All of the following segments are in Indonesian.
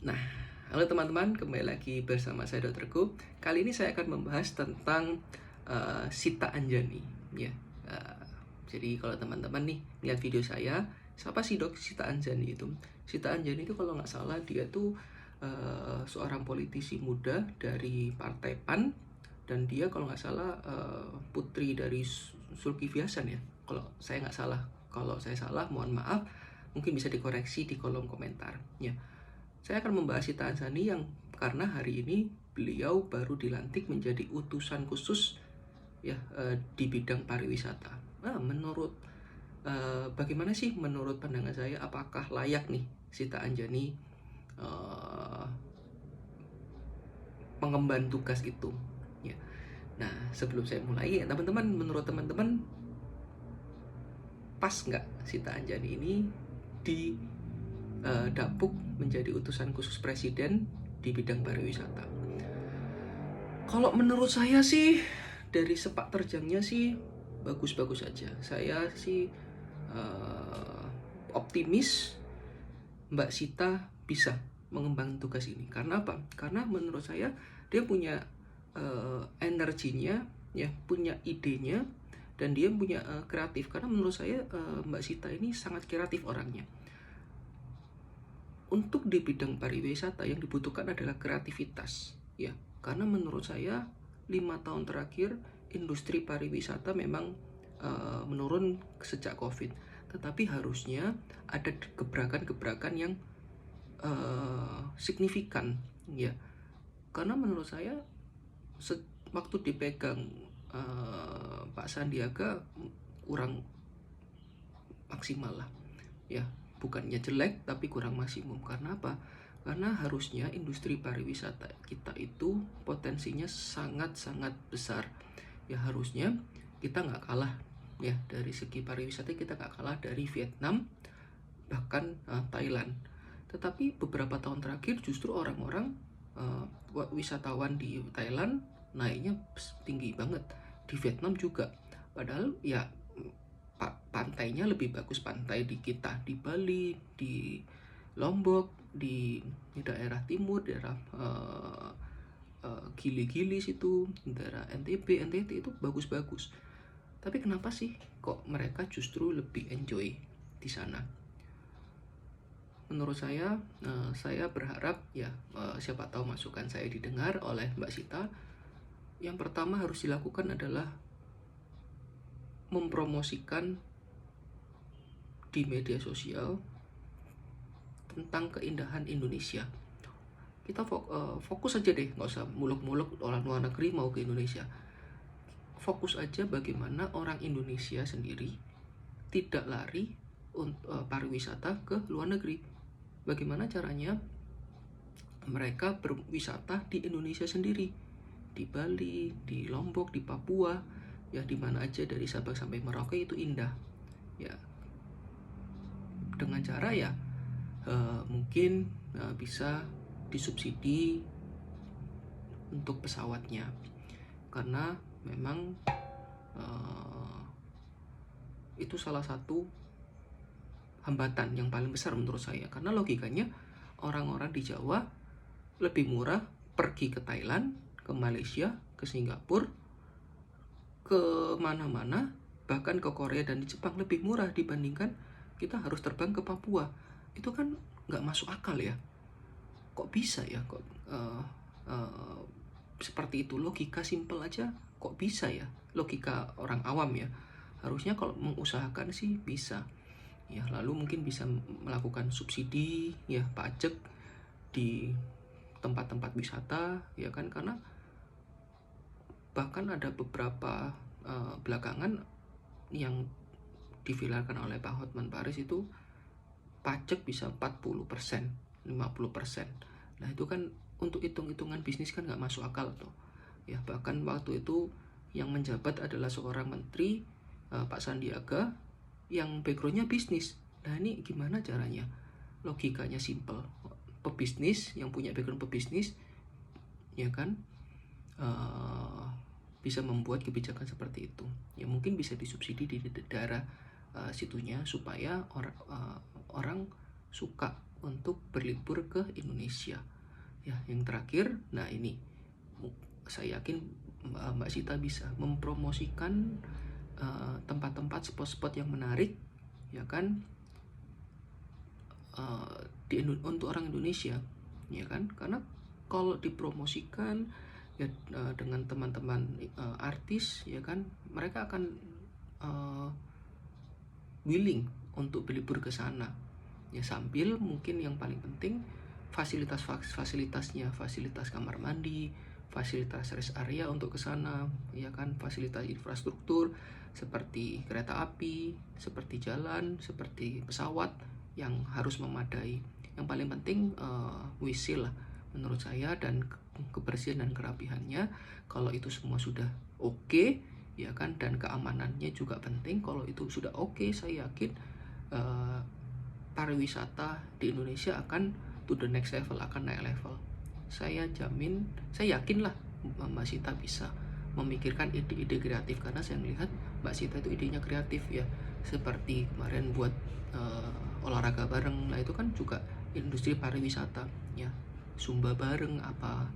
Nah, halo teman-teman, kembali lagi bersama saya Dr. Ku. Kali ini saya akan membahas tentang Sita Anjani. Ya, eh, jadi kalau teman-teman nih lihat video saya, siapa sih dok Sita Anjani itu? Sita Anjani itu kalau nggak salah dia tuh seorang politisi muda dari Partai PAN, dan dia kalau nggak salah putri dari Zulkifli Hasan ya. Kalau saya nggak salah, kalau saya salah mohon maaf, mungkin bisa dikoreksi di kolom komentar. Ya. Saya akan membahas Sita Anjani yang karena hari ini beliau baru dilantik menjadi utusan khusus ya di bidang pariwisata. Menurut bagaimana sih menurut pandangan saya, apakah layak nih Sita Anjani uh, mengemban tugas itu? Ya. Nah, sebelum saya mulai, teman-teman, menurut teman-teman pas nggak Sita Anjani ini di dapuk menjadi utusan khusus presiden di bidang pariwisata? Kalau menurut saya sih dari sepak terjangnya sih bagus-bagus aja. Saya sih optimis Mbak Sita bisa mengembangkan tugas ini. Karena apa? Karena menurut saya dia punya energinya, ya, punya idenya, dan dia punya kreatif. Karena menurut saya Mbak Sita ini sangat kreatif orangnya. Untuk di bidang pariwisata yang dibutuhkan adalah kreativitas, ya. Karena menurut saya 5 tahun terakhir industri pariwisata memang menurun sejak COVID. Tetapi harusnya ada gebrakan-gebrakan yang signifikan, ya. Karena menurut saya waktu dipegang Pak Sandiaga kurang maksimal lah, ya. Bukannya jelek tapi kurang maksimum. Karena apa? Karena harusnya industri pariwisata kita itu potensinya sangat-sangat besar, ya. Harusnya kita nggak kalah, ya, dari segi pariwisata kita nggak kalah dari Vietnam, bahkan Thailand. Tetapi beberapa tahun terakhir justru orang-orang wisatawan di Thailand naiknya tinggi banget, di Vietnam juga. Padahal ya pantainya lebih bagus pantai di kita, di Bali, di Lombok, di daerah timur, daerah Gili-Gili situ, daerah NTT itu bagus-bagus. Tapi kenapa sih kok mereka justru lebih enjoy di sana? Menurut saya berharap ya siapa tahu masukan saya didengar oleh Mbak Sita. Yang pertama harus dilakukan adalah mempromosikan di media sosial tentang keindahan Indonesia. Kita fokus aja deh, nggak usah muluk-muluk orang luar negeri mau ke Indonesia. Fokus aja bagaimana orang Indonesia sendiri tidak lari untuk pariwisata ke luar negeri. Bagaimana caranya mereka berwisata di Indonesia sendiri, di Bali, di Lombok, di Papua, ya, di mana aja dari Sabang sampai Merauke itu indah, ya. Dengan cara ya mungkin bisa disubsidi untuk pesawatnya, karena memang itu salah satu hambatan yang paling besar menurut saya. Karena logikanya orang-orang di Jawa lebih murah pergi ke Thailand, ke Malaysia, ke Singapura, ke mana-mana, bahkan ke Korea dan di Jepang lebih murah dibandingkan kita harus terbang ke Papua. Itu kan nggak masuk akal ya. Kok bisa ya? Kok seperti itu? Logika simple aja kok bisa ya? Logika orang awam ya. Harusnya kalau mengusahakan sih bisa. Ya, lalu mungkin bisa melakukan subsidi, ya, pajak di tempat-tempat wisata, ya kan. Karena bahkan ada beberapa belakangan yang diviralkan oleh Pak Hotman Paris itu pajak bisa 40%, 50%. Nah, itu kan untuk hitung-hitungan bisnis kan nggak masuk akal tuh, ya. Bahkan waktu itu yang menjabat adalah seorang menteri, Pak Sandiaga, yang backgroundnya bisnis. Nah, ini gimana caranya? Logikanya simple. Pebisnis yang punya background pebisnis, ya kan, bisa membuat kebijakan seperti itu. Ya mungkin bisa disubsidi di daerah situnya supaya orang suka untuk berlibur ke Indonesia. Ya, yang terakhir, nah ini saya yakin Mbak Sita bisa mempromosikan tempat-tempat spot-spot yang menarik, ya kan, untuk orang Indonesia, ya kan, karena kalau dipromosikan ya dengan teman-teman artis, ya kan, mereka akan willing untuk berlibur ke sana, ya, sambil mungkin yang paling penting fasilitasnya, fasilitas kamar mandi, fasilitas rest area untuk ke sana, ya kan, fasilitas infrastruktur seperti kereta api, seperti jalan, seperti pesawat yang harus memadai. Yang paling penting WC lah menurut saya, dan kebersihan dan kerapihannya. Kalau itu semua sudah oke, ya kan, dan keamanannya juga penting. Kalau itu sudah oke, saya yakin pariwisata di Indonesia akan to the next level, akan naik level. Saya jamin, saya yakin lah Mbak Sita bisa memikirkan ide-ide kreatif, karena saya melihat Mbak Sita itu idenya kreatif ya, seperti kemarin buat olahraga bareng. Nah itu kan juga industri pariwisata ya, Zumba bareng apa,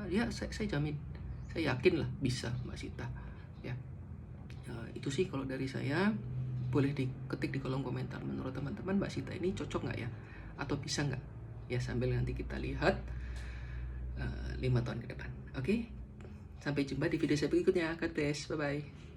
ya saya jamin, saya yakin lah bisa Mbak Sita ya. Itu sih kalau dari saya. Boleh diketik di kolom komentar, menurut teman-teman Mbak Sita ini cocok nggak ya, atau bisa nggak ya, sambil nanti kita lihat 5 tahun ke depan. Oke, sampai jumpa di video saya berikutnya. God bless, bye bye.